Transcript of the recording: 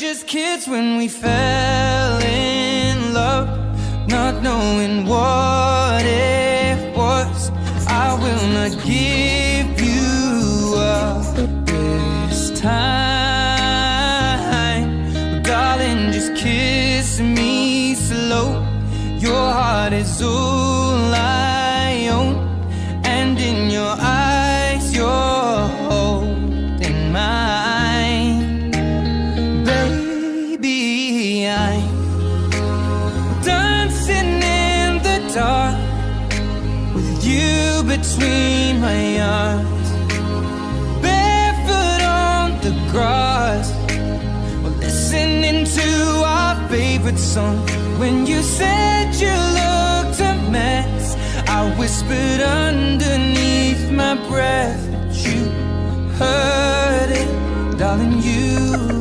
just kids when we fell in love, not knowing what it was. I will not give you up this time, but darling, just kiss me slow. Your heart is all I own, and in your eyes you're holding mine. Baby, I'm dancing in the dark with you between my arms, barefoot on the grass, we're listening to our favorite song. When you said you looked a mess, I whispered underneath my breath, but you heard it, darling, you